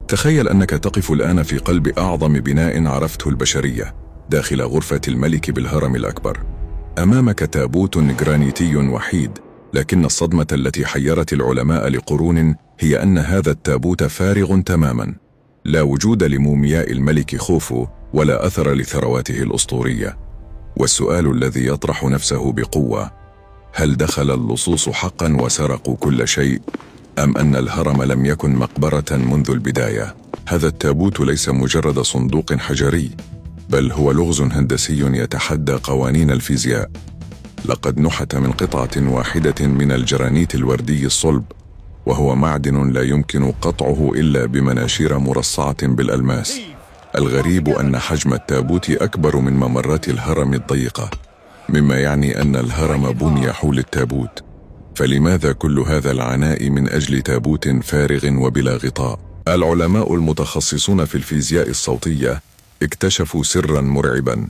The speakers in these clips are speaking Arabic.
تخيل أنك تقف الآن في قلب أعظم بناء عرفته البشرية، داخل غرفة الملك بالهرم الأكبر. أمامك تابوت جرانيتي وحيد، لكن الصدمة التي حيرت العلماء لقرون هي أن هذا التابوت فارغ تماما. لا وجود لمومياء الملك خوفو ولا أثر لثرواته الأسطورية. والسؤال الذي يطرح نفسه بقوة: هل دخل اللصوص حقا وسرقوا كل شيء؟ أم أن الهرم لم يكن مقبرة منذ البداية؟ هذا التابوت ليس مجرد صندوق حجري، بل هو لغز هندسي يتحدى قوانين الفيزياء. لقد نحت من قطعة واحدة من الجرانيت الوردي الصلب، وهو معدن لا يمكن قطعه إلا بمناشير مرصعة بالألماس. الغريب أن حجم التابوت أكبر من ممرات الهرم الضيقة، مما يعني أن الهرم بني حول التابوت. فلماذا كل هذا العناء من أجل تابوت فارغ وبلا غطاء؟ العلماء المتخصصون في الفيزياء الصوتية اكتشفوا سرا مرعبا.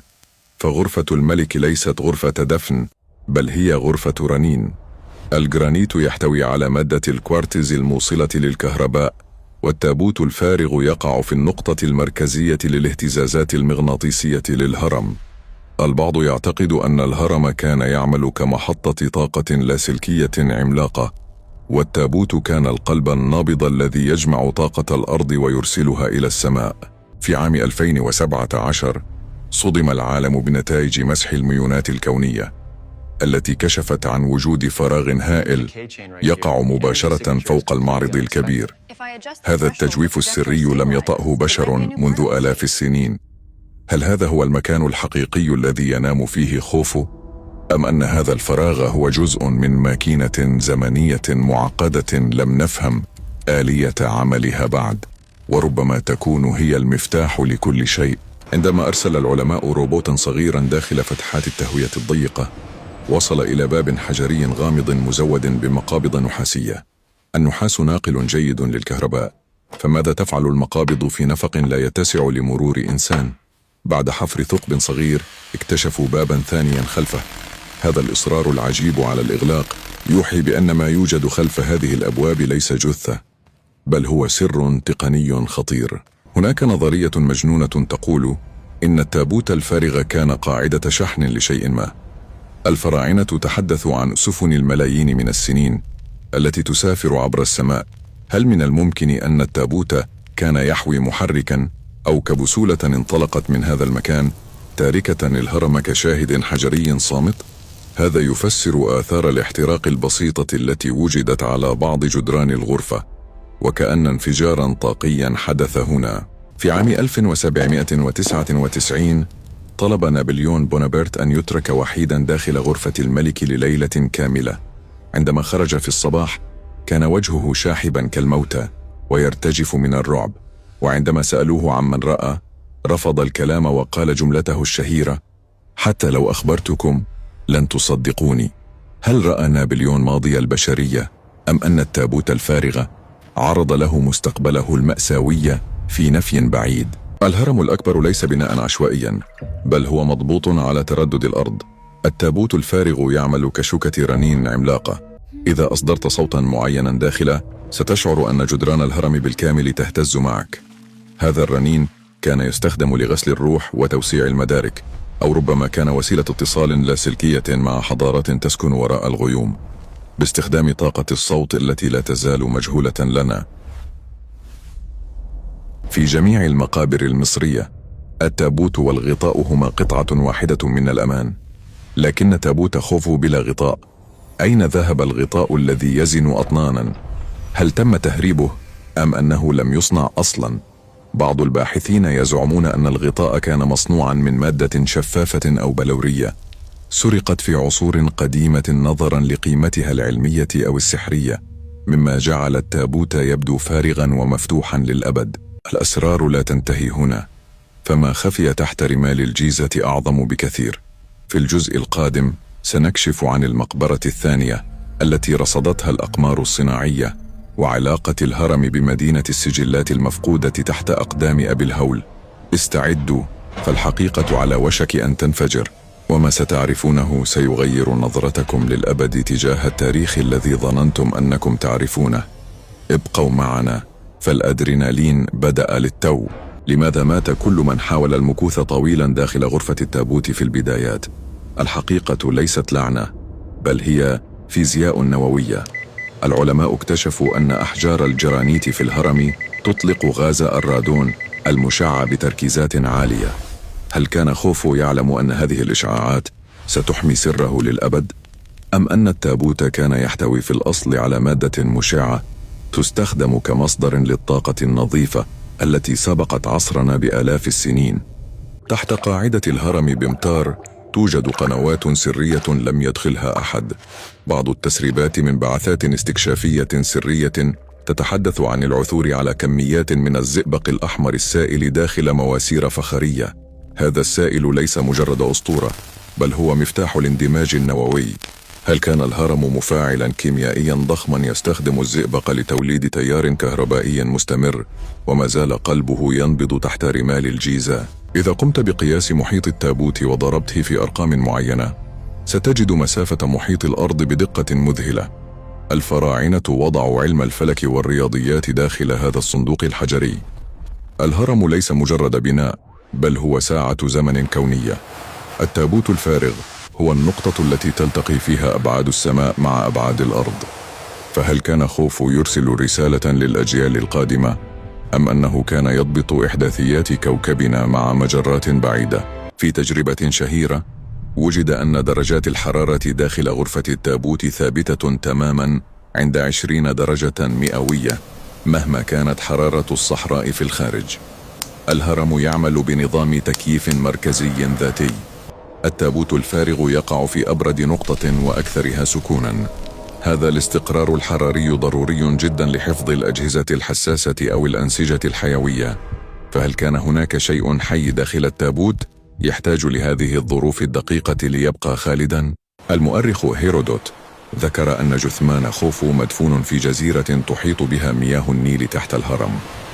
فغرفة الملك ليست غرفة دفن، بل هي غرفة رنين. الجرانيت يحتوي على مادة الكوارتز الموصلة للكهرباء، والتابوت الفارغ يقع في النقطة المركزية للاهتزازات المغناطيسية للهرم. البعض يعتقد أن الهرم كان يعمل كمحطة طاقة لاسلكية عملاقة، والتابوت كان القلب النابض الذي يجمع طاقة الأرض ويرسلها إلى السماء. في عام 2017 صدم العالم بنتائج مسح الميونات الكونية التي كشفت عن وجود فراغ هائل يقع مباشرة فوق المعرض الكبير. هذا التجويف السري لم يطأه بشر منذ آلاف السنين. هل هذا هو المكان الحقيقي الذي ينام فيه خوفو؟ أم أن هذا الفراغ هو جزء من ماكينة زمنية معقدة لم نفهم آلية عملها بعد؟ وربما تكون هي المفتاح لكل شيء. عندما أرسل العلماء روبوتا صغيرا داخل فتحات التهوية الضيقة، وصل إلى باب حجري غامض مزود بمقابض نحاسية. النحاس ناقل جيد للكهرباء، فماذا تفعل المقابض في نفق لا يتسع لمرور إنسان؟ بعد حفر ثقب صغير اكتشفوا بابا ثانيا خلفه. هذا الإصرار العجيب على الإغلاق يوحي بأن ما يوجد خلف هذه الأبواب ليس جثة، بل هو سر تقني خطير. هناك نظرية مجنونة تقول إن التابوت الفارغ كان قاعدة شحن لشيء ما. الفراعنة تحدثوا عن سفن الملايين من السنين التي تسافر عبر السماء. هل من الممكن أن التابوت كان يحوي محركا أو كبسولة انطلقت من هذا المكان، تاركة الهرم كشاهد حجري صامت؟ هذا يفسر آثار الاحتراق البسيطة التي وجدت على بعض جدران الغرفة، وكأن انفجارا طاقيا حدث هنا. في عام 1799 طلب نابليون بونابرت أن يترك وحيدا داخل غرفة الملك لليلة كاملة. عندما خرج في الصباح كان وجهه شاحبا كالموتى ويرتجف من الرعب، وعندما سألوه عمن رأى رفض الكلام وقال جملته الشهيرة: حتى لو أخبرتكم لن تصدقوني. هل رأى نابليون ماضي البشرية، أم أن التابوت الفارغ عرض له مستقبله المأساوي في نفي بعيد؟ الهرم الأكبر ليس بناء عشوائيا، بل هو مضبوط على تردد الأرض. التابوت الفارغ يعمل كشوكة رنين عملاقة. إذا أصدرت صوتا معينا داخله ستشعر أن جدران الهرم بالكامل تهتز معك. هذا الرنين كان يستخدم لغسل الروح وتوسيع المدارك، أو ربما كان وسيلة اتصال لاسلكية مع حضارات تسكن وراء الغيوم، باستخدام طاقة الصوت التي لا تزال مجهولة لنا. في جميع المقابر المصرية التابوت والغطاء هما قطعة واحدة من الأمان، لكن تابوت خوفو بلا غطاء. أين ذهب الغطاء الذي يزن أطنانا؟ هل تم تهريبه أم أنه لم يصنع أصلا؟ بعض الباحثين يزعمون أن الغطاء كان مصنوعا من مادة شفافة أو بلورية سرقت في عصور قديمة نظرا لقيمتها العلمية أو السحرية، مما جعل التابوت يبدو فارغا ومفتوحا للأبد. الأسرار لا تنتهي هنا، فما خفي تحت رمال الجيزة أعظم بكثير. في الجزء القادم سنكشف عن المقبرة الثانية التي رصدتها الأقمار الصناعية، وعلاقة الهرم بمدينة السجلات المفقودة تحت أقدام أبي الهول. استعدوا، فالحقيقة على وشك أن تنفجر، وما ستعرفونه سيغير نظرتكم للأبد تجاه التاريخ الذي ظننتم أنكم تعرفونه. ابقوا معنا، فالأدرينالين بدأ للتو. لماذا مات كل من حاول المكوث طويلا داخل غرفة التابوت في البدايات؟ الحقيقة ليست لعنة، بل هي فيزياء نووية. العلماء اكتشفوا أن أحجار الجرانيت في الهرم تطلق غاز الرادون المشع بتركيزات عالية. هل كان خوفو يعلم أن هذه الإشعاعات ستحمي سره للأبد؟ أم أن التابوت كان يحتوي في الأصل على مادة مشعة تستخدم كمصدر للطاقة النظيفة التي سبقت عصرنا بآلاف السنين؟ تحت قاعدة الهرم بمتار توجد قنوات سرية لم يدخلها أحد. بعض التسريبات من بعثات استكشافية سرية تتحدث عن العثور على كميات من الزئبق الأحمر السائل داخل مواسير فخارية. هذا السائل ليس مجرد أسطورة، بل هو مفتاح الاندماج النووي. هل كان الهرم مفاعلا كيميائيا ضخما يستخدم الزئبق لتوليد تيار كهربائي مستمر وما زال قلبه ينبض تحت رمال الجيزة؟ إذا قمت بقياس محيط التابوت وضربته في أرقام معينة، ستجد مسافة محيط الأرض بدقة مذهلة. الفراعنة وضعوا علم الفلك والرياضيات داخل هذا الصندوق الحجري. الهرم ليس مجرد بناء، بل هو ساعة زمن كونية. التابوت الفارغ هو النقطة التي تلتقي فيها أبعاد السماء مع أبعاد الأرض. فهل كان خوفو يرسل رسالة للأجيال القادمة، أم أنه كان يضبط إحداثيات كوكبنا مع مجرات بعيدة؟ في تجربة شهيرة وجد أن درجات الحرارة داخل غرفة التابوت ثابتة تماما عند 20 درجة مئوية مهما كانت حرارة الصحراء في الخارج. الهرم يعمل بنظام تكييف مركزي ذاتي. التابوت الفارغ يقع في أبرد نقطة وأكثرها سكونا. هذا الاستقرار الحراري ضروري جدا لحفظ الأجهزة الحساسة أو الأنسجة الحيوية. فهل كان هناك شيء حي داخل التابوت يحتاج لهذه الظروف الدقيقة ليبقى خالدا؟ المؤرخ هيرودوت ذكر أن جثمان خوفو مدفون في جزيرة تحيط بها مياه النيل تحت الهرم.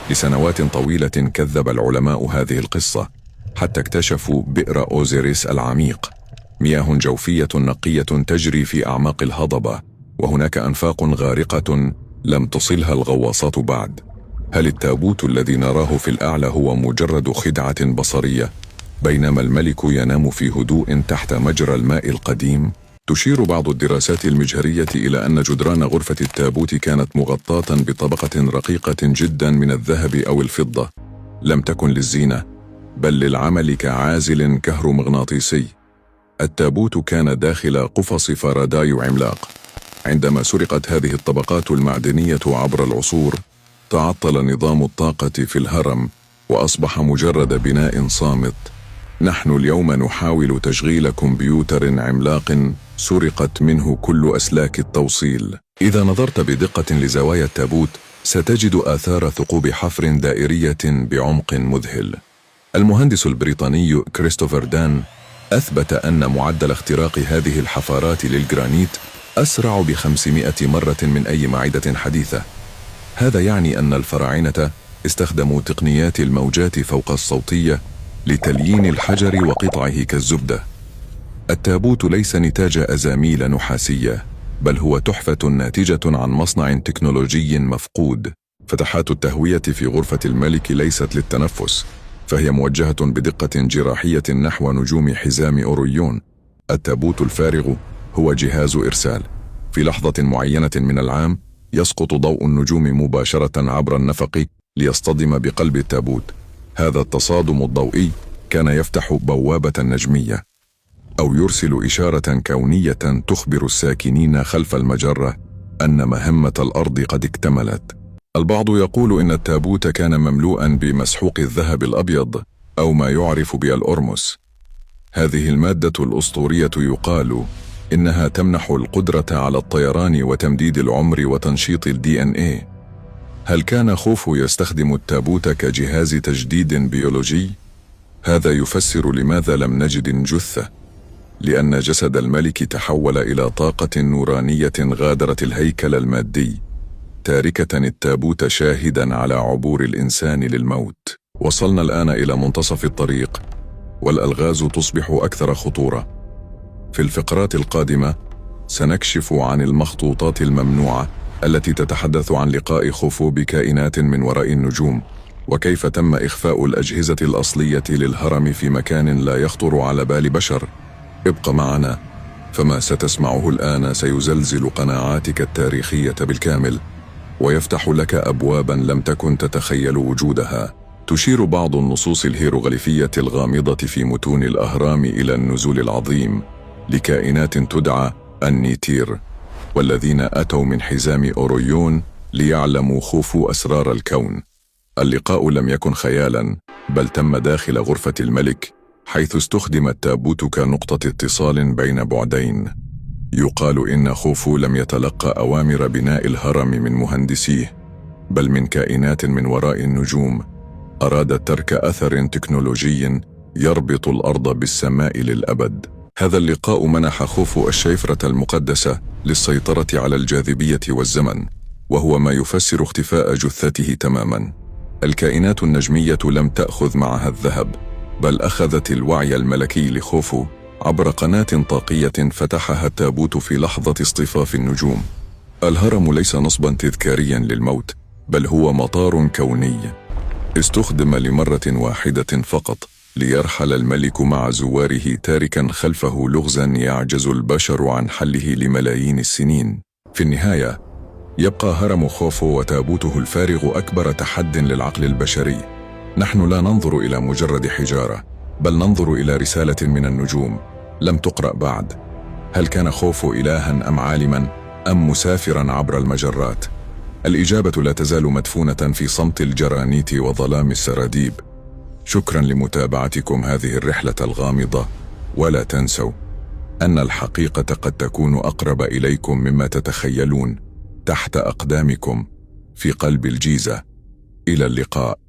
لسنوات طويلة كذب العلماء هذه القصة، حتى اكتشفوا بئر أوزيريس العميق، مياه جوفية نقية تجري في أعماق الهضبة، وهناك أنفاق غارقة لم تصلها الغواصات بعد. هل التابوت الذي نراه في الأعلى هو مجرد خدعة بصرية، بينما الملك ينام في هدوء تحت مجرى الماء القديم؟ تشير بعض الدراسات المجهرية إلى أن جدران غرفة التابوت كانت مغطاة بطبقة رقيقة جدا من الذهب أو الفضة، لم تكن للزينة بل للعمل كعازل كهرومغناطيسي. التابوت كان داخل قفص فاراداي عملاق. عندما سرقت هذه الطبقات المعدنية عبر العصور، تعطل نظام الطاقة في الهرم وأصبح مجرد بناء صامت. نحن اليوم نحاول تشغيل كمبيوتر عملاق سرقت منه كل أسلاك التوصيل. إذا نظرت بدقة لزوايا التابوت ستجد آثار ثقوب حفر دائرية بعمق مذهل. المهندس البريطاني كريستوفر دان أثبت أن معدل اختراق هذه الحفارات للجرانيت أسرع ب500 مرة من أي معدة حديثة. هذا يعني أن الفراعنة استخدموا تقنيات الموجات فوق الصوتية لتليين الحجر وقطعه كالزبدة. التابوت ليس نتاج أزاميل نحاسية، بل هو تحفة ناتجة عن مصنع تكنولوجي مفقود. فتحات التهوية في غرفة الملك ليست للتنفس، فهي موجهة بدقة جراحية نحو نجوم حزام أوريون. التابوت الفارغ هو جهاز إرسال. في لحظة معينة من العام يسقط ضوء النجوم مباشرة عبر النفق ليصطدم بقلب التابوت. هذا التصادم الضوئي كان يفتح بوابة نجمية أو يرسل إشارة كونية تخبر الساكنين خلف المجرة أن مهمة الأرض قد اكتملت. البعض يقول إن التابوت كان مملوءا بمسحوق الذهب الأبيض أو ما يعرف بالأورموس. هذه المادة الأسطورية يقال إنها تمنح القدرة على الطيران وتمديد العمر وتنشيط الDNA. هل كان خوفو يستخدم التابوت كجهاز تجديد بيولوجي؟ هذا يفسر لماذا لم نجد جثة، لأن جسد الملك تحول إلى طاقة نورانية غادرت الهيكل المادي، تاركة التابوت شاهدا على عبور الإنسان للموت. وصلنا الآن إلى منتصف الطريق، والألغاز تصبح أكثر خطورة. في الفقرات القادمة سنكشف عن المخطوطات الممنوعة التي تتحدث عن لقاء خوفو بكائنات من وراء النجوم، وكيف تم إخفاء الأجهزة الأصلية للهرم في مكان لا يخطر على بال بشر. ابق معنا، فما ستسمعه الآن سيزلزل قناعاتك التاريخية بالكامل، ويفتح لك أبوابا لم تكن تتخيل وجودها. تشير بعض النصوص الهيروغليفية الغامضة في متون الأهرام إلى النزول العظيم لكائنات تدعى النيتير، والذين أتوا من حزام أوريون ليعلموا خوفو أسرار الكون. اللقاء لم يكن خيالا، بل تم داخل غرفة الملك، حيث استخدم التابوت كنقطة اتصال بين بعدين. يقال إن خوفو لم يتلقى أوامر بناء الهرم من مهندسيه، بل من كائنات من وراء النجوم أرادت ترك أثر تكنولوجي يربط الأرض بالسماء للأبد. هذا اللقاء منح خوفو الشيفرة المقدسة للسيطرة على الجاذبية والزمن، وهو ما يفسر اختفاء جثته تماما. الكائنات النجمية لم تأخذ معها الذهب، بل أخذت الوعي الملكي لخوفو عبر قناة طاقية فتحها التابوت في لحظة اصطفاف النجوم. الهرم ليس نصبا تذكاريا للموت، بل هو مطار كوني استخدم لمرة واحدة فقط ليرحل الملك مع زواره، تاركا خلفه لغزا يعجز البشر عن حله لملايين السنين. في النهاية يبقى هرم خوفو وتابوته الفارغ أكبر تحد للعقل البشري. نحن لا ننظر إلى مجرد حجارة، بل ننظر إلى رسالة من النجوم لم تقرأ بعد. هل كان خوفو إلها أم عالما أم مسافرا عبر المجرات؟ الإجابة لا تزال مدفونة في صمت الجرانيت وظلام السراديب. شكرا لمتابعتكم هذه الرحلة الغامضة، ولا تنسوا أن الحقيقة قد تكون أقرب إليكم مما تتخيلون، تحت أقدامكم في قلب الجيزة. إلى اللقاء.